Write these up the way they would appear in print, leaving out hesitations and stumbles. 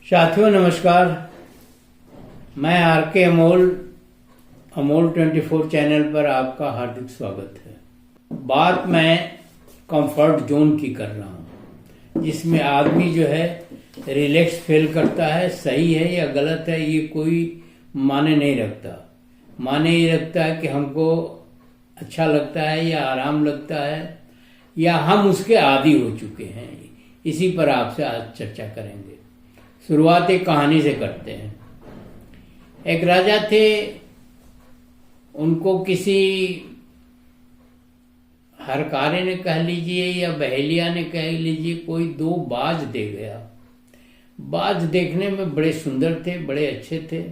साथियों नमस्कार। मैं आर के अमोल 24 चैनल पर आपका हार्दिक स्वागत है। बात मैं कंफर्ट जोन की कर रहा हूँ, जिसमें आदमी जो है रिलैक्स फील करता है। सही है या गलत है ये कोई माने नहीं रखता। माने ये रखता है कि हमको अच्छा लगता है या आराम लगता है या हम उसके आदी हो चुके हैं। इसी पर आपसे आज चर्चा करेंगे। शुरुआत एक कहानी से करते हैं। एक राजा थे, उनको किसी हरकारे ने कह लीजिए या बहेलिया ने कह लीजिए, कोई दो बाज दे गया। बाज देखने में बड़े सुंदर थे, बड़े अच्छे थे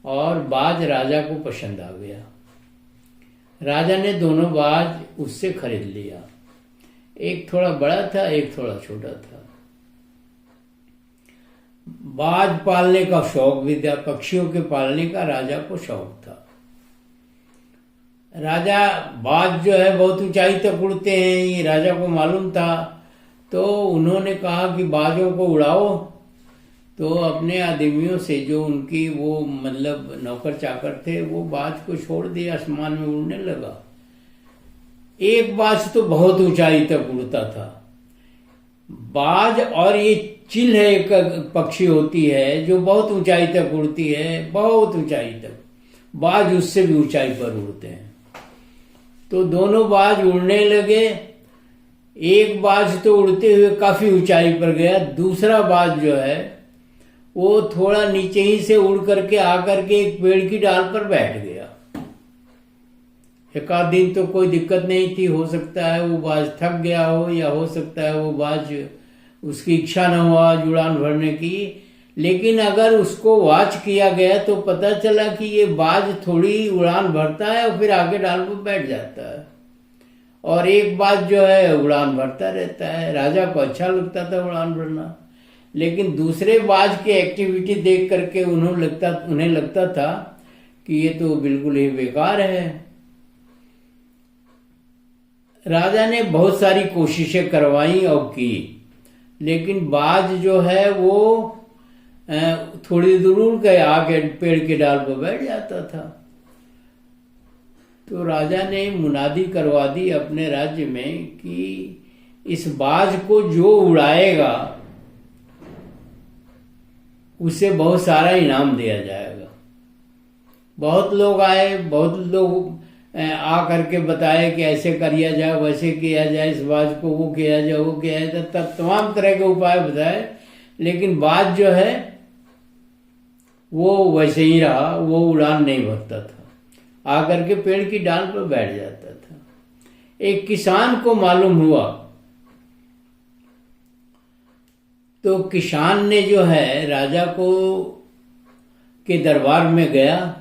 और बाज राजा को पसंद आ गया। राजा ने दोनों बाज उससे खरीद लिया। एक थोड़ा बड़ा था, एक थोड़ा छोटा था। बाज पालने का शौक भी था, पक्षियों के पालने का राजा को शौक था। राजा बाज जो है बहुत ऊंचाई तक उड़ते हैं, ये राजा को मालूम था। तो उन्होंने कहा कि बाजों को उड़ाओ। तो अपने आदमियों से, जो उनकी वो मतलब नौकर चाकर थे, वो बाज को छोड़ दिया, आसमान में उड़ने लगा। एक बाज तो बहुत ऊंचाई तक उड़ता था। बाज और ये चिल है, एक पक्षी होती है जो बहुत ऊंचाई तक उड़ती है, बहुत ऊंचाई तक। बाज उससे भी ऊंचाई पर उड़ते हैं। तो दोनों बाज उड़ने लगे। एक बाज तो उड़ते हुए काफी ऊंचाई पर गया, दूसरा बाज जो है वो थोड़ा नीचे ही से उड़ करके आकर के एक पेड़ की डाल पर बैठ गया। एक आध दिन तो कोई दिक्कत नहीं थी, हो सकता है वो बाज थक गया हो या हो सकता है वो बाज उसकी इच्छा न हुआ उड़ान भरने की। लेकिन अगर उसको वॉच किया गया तो पता चला कि ये बाज थोड़ी उड़ान भरता है और फिर आगे डाल पर बैठ जाता है, और एक बाज जो है उड़ान भरता रहता है। राजा को अच्छा लगता था उड़ान भरना, लेकिन दूसरे बाज की एक्टिविटी देख करके उन्हें लगता था कि ये तो बिल्कुल ही बेकार है। राजा ने बहुत सारी कोशिशें करवाई और की, लेकिन बाज जो है वो थोड़ी दूर उड़ के आके पेड़ के डाल पर बैठ जाता था। तो राजा ने मुनादी करवा दी अपने राज्य में कि इस बाज को जो उड़ाएगा उसे बहुत सारा इनाम दिया जाएगा। बहुत लोग आए, बहुत लोग आ करके बताए कि ऐसे किया जाए, वैसे किया जाए, इस बाज को वो किया जाए, वो किया जाए, तब तमाम तरह के उपाय बताए। लेकिन बाज जो है वो वैसे ही रहा, वो उड़ान नहीं भरता था, आकर के पेड़ की डाल पर बैठ जाता था। एक किसान को मालूम हुआ, तो किसान ने जो है राजा को के दरबार में गया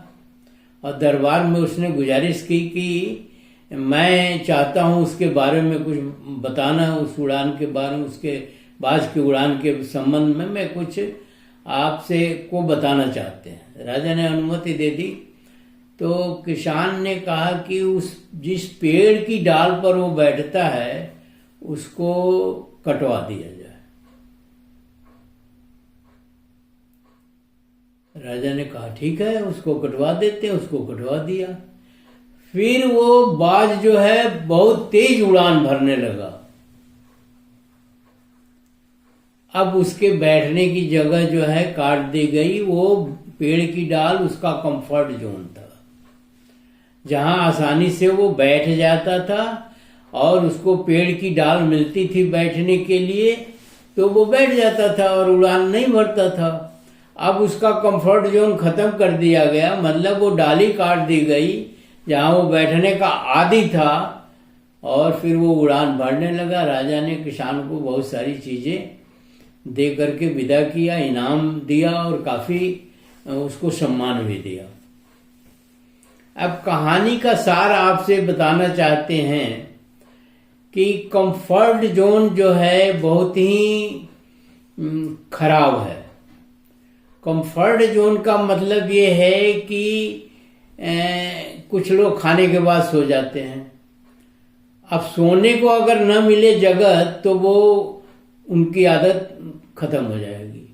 और दरबार में उसने गुजारिश की कि मैं चाहता हूं उसके बारे में कुछ बताना, उस उड़ान के बारे में, उसके बाज की उड़ान के संबंध में मैं कुछ आपसे को बताना चाहते हैं। राजा ने अनुमति दे दी। तो किसान ने कहा कि जिस पेड़ की डाल पर वो बैठता है उसको कटवा दिया जाए। राजा ने कहा ठीक है, उसको कटवा देते हैं। उसको कटवा दिया। फिर वो बाज जो है बहुत तेज उड़ान भरने लगा। अब उसके बैठने की जगह जो है काट दी गई। वो पेड़ की डाल उसका कंफर्ट जोन था, जहां आसानी से वो बैठ जाता था और उसको पेड़ की डाल मिलती थी बैठने के लिए, तो वो बैठ जाता था और उड़ान नहीं भरता था। अब उसका कंफर्ट जोन खत्म कर दिया गया, मतलब वो डाली काट दी गई जहां वो बैठने का आदी था, और फिर वो उड़ान भरने लगा। राजा ने किसान को बहुत सारी चीजें दे करके विदा किया, इनाम दिया और काफी उसको सम्मान भी दिया। अब कहानी का सार आपसे बताना चाहते हैं कि कंफर्ट जोन जो है बहुत ही खराब है। कंफर्ट जोन का मतलब ये है कि कुछ लोग खाने के बाद सो जाते हैं। अब सोने को अगर न मिले जगह तो वो उनकी आदत खत्म हो जाएगी।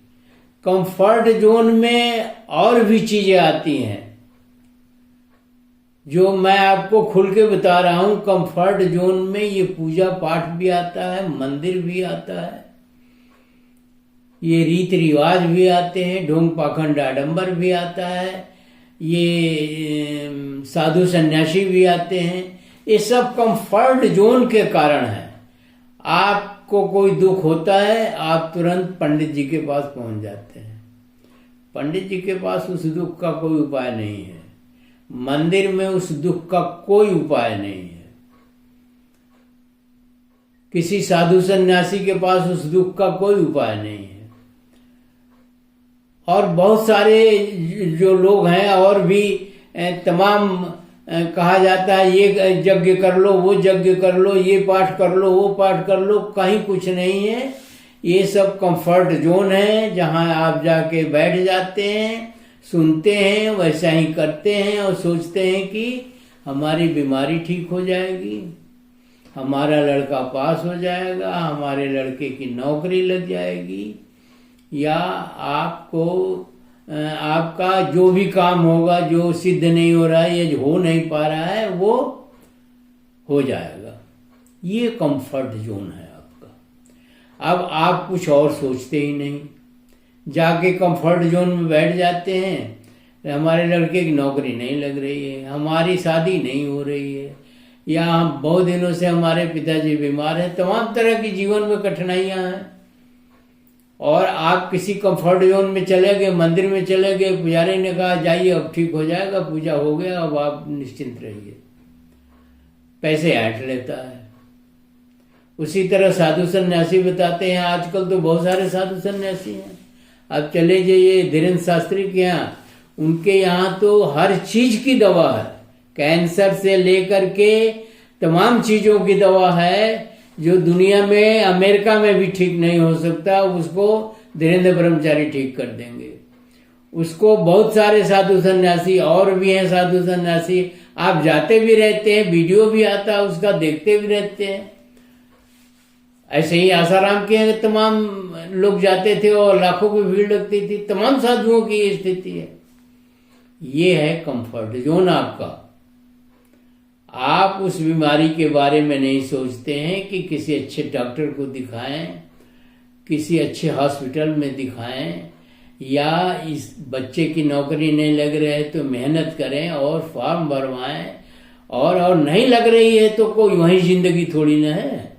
कंफर्ट जोन में और भी चीजें आती हैं जो मैं आपको खुल के बता रहा हूं। कंफर्ट जोन में ये पूजा पाठ भी आता है, मंदिर भी आता है, ये रीति रिवाज भी आते हैं, ढोंग पाखंड आडंबर भी आता है, ये साधु सन्यासी भी आते हैं। ये सब कंफर्ट जोन के कारण है। आपको कोई दुख होता है, आप तुरंत पंडित जी के पास पहुंच जाते हैं। पंडित जी के पास उस दुख का कोई उपाय नहीं है, मंदिर में उस दुख का कोई उपाय नहीं है, किसी साधु सन्यासी के पास उस दुख का कोई उपाय नहीं है। और बहुत सारे जो लोग हैं और भी तमाम कहा जाता है ये यज्ञ कर लो, वो यज्ञ कर लो, ये पाठ कर लो, वो पाठ कर लो, कहीं कुछ नहीं है। ये सब कंफर्ट जोन है जहां आप जाके बैठ जाते हैं, सुनते हैं, वैसा ही करते हैं और सोचते हैं कि हमारी बीमारी ठीक हो जाएगी, हमारा लड़का पास हो जाएगा, हमारे लड़के की नौकरी लग जाएगी, या आपको आपका जो भी काम होगा जो सिद्ध नहीं हो रहा है या जो हो नहीं पा रहा है वो हो जाएगा। ये कंफर्ट जोन है आपका। अब आप कुछ और सोचते ही नहीं, जाके कंफर्ट जोन में बैठ जाते हैं। हमारे लड़के की नौकरी नहीं लग रही है, हमारी शादी नहीं हो रही है, या हम बहुत दिनों से हमारे पिताजी बीमार हैं, तमाम तरह की जीवन में कठिनाइयां हैं। और आप किसी कंफर्ट जोन में चले गए, मंदिर में चले गए, पुजारी ने कहा जाइए अब ठीक हो जाएगा, पूजा हो गया, अब आप निश्चिंत रहिए, पैसे ऐंठ लेता है। उसी तरह साधु सन्यासी बताते हैं, आजकल तो बहुत सारे साधु सन्यासी हैं। अब चले जाइए धीरेन्द्र शास्त्री के यहाँ, उनके यहाँ तो हर चीज की दवा है, कैंसर से लेकर के तमाम चीजों की दवा है जो दुनिया में अमेरिका में भी ठीक नहीं हो सकता, उसको धीरेन्द्र ब्रह्मचारी ठीक कर देंगे। उसको बहुत सारे साधु सन्यासी और भी हैं, साधु सन्यासी आप जाते भी रहते हैं, वीडियो भी आता है उसका, देखते भी रहते हैं। ऐसे ही आसाराम के तमाम लोग जाते थे और लाखों की भीड़ लगती थी। तमाम साधुओं की ये स्थिति है। ये है कंफर्ट जोन आपका। आप उस बीमारी के बारे में नहीं सोचते हैं कि किसी अच्छे डॉक्टर को दिखाएं, किसी अच्छे हॉस्पिटल में दिखाएं, या इस बच्चे की नौकरी नहीं लग रही है तो मेहनत करें और फॉर्म भरवाएं, और नहीं लग रही है तो कोई वही जिंदगी थोड़ी ना है,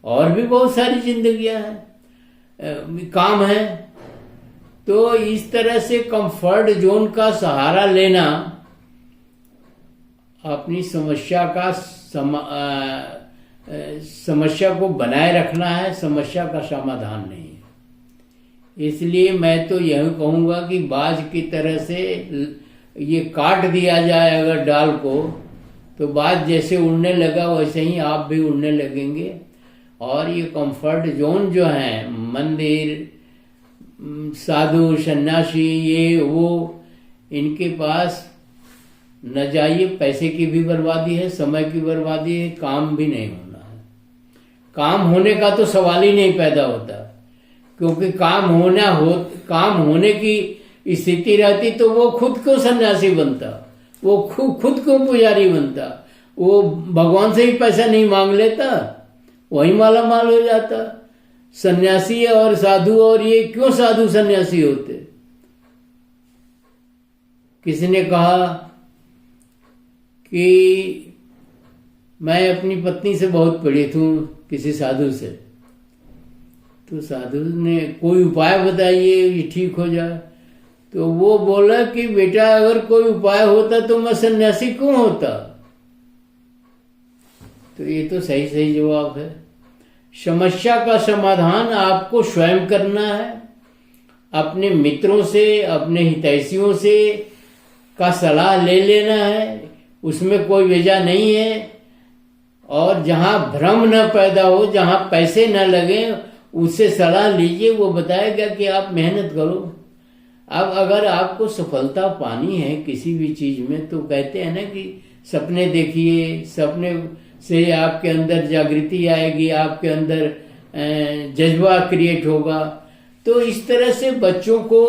और भी बहुत सारी जिंदगियां हैं, काम है। तो इस तरह से कंफर्ट जोन का सहारा लेना अपनी समस्या का समस्या को बनाए रखना है, समस्या का समाधान नहीं है। इसलिए मैं तो यह कहूंगा कि बाज की तरह से ये काट दिया जाए अगर डाल को, तो बाज जैसे उड़ने लगा वैसे ही आप भी उड़ने लगेंगे। और ये कंफर्ट जोन जो है, मंदिर, साधु सन्यासी, ये वो, इनके पास न जाइए। पैसे की भी बर्बादी है, समय की बर्बादी है, काम भी नहीं होना है। काम होने का तो सवाल ही नहीं पैदा होता, क्योंकि काम होने की स्थिति रहती तो वो खुद को सन्यासी बनता, वो खुद को पुजारी बनता, वो भगवान से ही पैसा नहीं मांग लेता, वही माला माल हो जाता। सन्यासी और साधु, और ये क्यों साधु सन्यासी होते? किसी ने कहा कि मैं अपनी पत्नी से बहुत पीड़ित हूं, किसी साधु से। तो साधु ने कोई उपाय बताइए ये ठीक हो जाए। तो वो बोला कि बेटा अगर कोई उपाय होता तो मैं सन्यासी क्यों होता? तो ये तो सही सही जवाब है। समस्या का समाधान आपको स्वयं करना है, अपने मित्रों से, अपने हितैषियों से का सलाह ले लेना है, उसमें कोई वजह नहीं है। और जहां भ्रम न पैदा हो, जहां पैसे न लगे, उससे सलाह लीजिए, वो बताएगा कि आप मेहनत करो। अब अगर आपको सफलता पानी है किसी भी चीज में, तो कहते हैं ना कि सपने देखिए, सपने से आपके अंदर जागृति आएगी, आपके अंदर जज्बा क्रिएट होगा। तो इस तरह से बच्चों को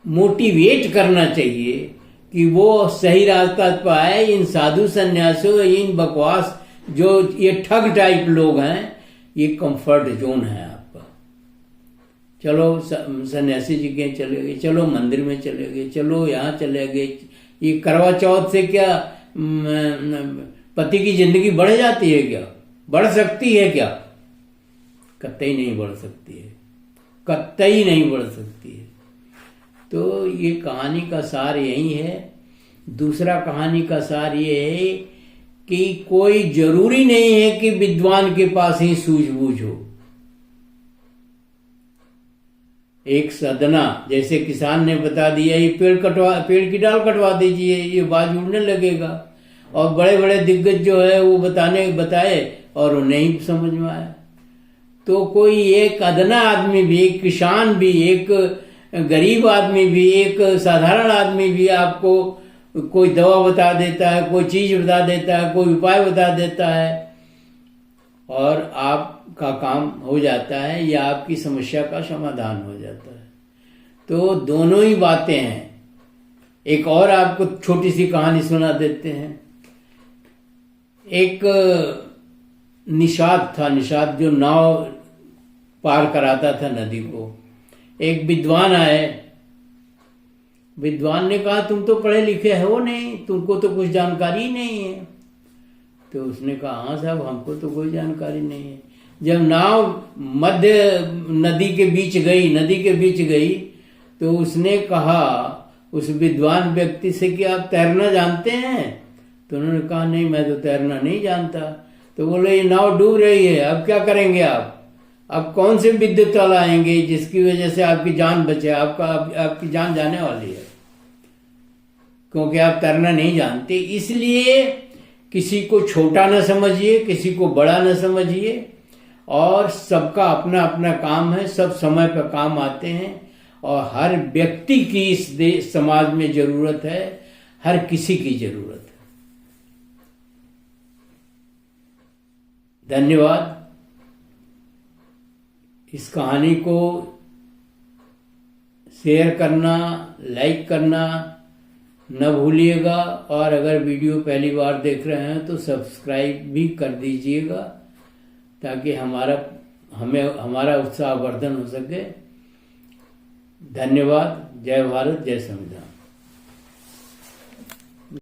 मोटिवेट करना चाहिए कि वो सही रास्ता पर आए। इन साधु सन्यासियों, इन बकवास जो ये ठग टाइप लोग हैं, ये कंफर्ट जोन है आपका। चलो सन्यासी जी के चले गए, चलो मंदिर में चले गए, चलो यहाँ चले गए। ये करवा चौथ से क्या पति की जिंदगी बढ़ जाती है क्या? बढ़ सकती है क्या? कतई नहीं बढ़ सकती है, कतई नहीं बढ़ सकती है। तो ये कहानी का सार यही है। दूसरा कहानी का सार ये है कि कोई जरूरी नहीं है कि विद्वान के पास ही सूझबूझ हो। एक सदना, जैसे किसान ने बता दिया ये पेड़ की डाल कटवा दीजिए, ये बाज उड़ने लगेगा, और बड़े बड़े दिग्गज जो है वो बताए और नहीं समझ में आया। तो कोई एक अदना आदमी भी, एक किसान भी, एक गरीब आदमी भी, एक साधारण आदमी भी आपको कोई दवा बता देता है, कोई चीज बता देता है, कोई उपाय बता देता है, और आपका काम हो जाता है या आपकी समस्या का समाधान हो जाता है। तो दोनों ही बातें हैं। एक और आपको छोटी सी कहानी सुना देते हैं। एक निषाद था, निषाद जो नाव पार कराता था नदी को। एक विद्वान आए, विद्वान ने कहा तुम तो पढ़े लिखे हो नहीं, तुमको तो कुछ जानकारी नहीं है। तो उसने कहा हाँ साहब, हमको तो कोई जानकारी नहीं है। जब नाव मध्य नदी के बीच गई तो उसने कहा उस विद्वान व्यक्ति से कि आप तैरना जानते हैं? तो उन्होंने कहा नहीं, मैं तो तैरना नहीं जानता। तो बोले ये नाव डूब रही है, अब क्या करेंगे आप? अब कौन से विद्युत तल आएंगे जिसकी वजह से आपकी जान बचे? आपकी जान जाने वाली है, क्योंकि आप तैरना नहीं जानते। इसलिए किसी को छोटा न समझिए, किसी को बड़ा न समझिए, और सबका अपना अपना काम है, सब समय पर काम आते हैं, और हर व्यक्ति की इस समाज में जरूरत है, हर किसी की जरूरत है। धन्यवाद। इस कहानी को शेयर करना, लाइक करना न भूलिएगा, और अगर वीडियो पहली बार देख रहे हैं तो सब्सक्राइब भी कर दीजिएगा, ताकि हमारा उत्साहवर्धन हो सके। धन्यवाद। जय भारत, जय संविधान।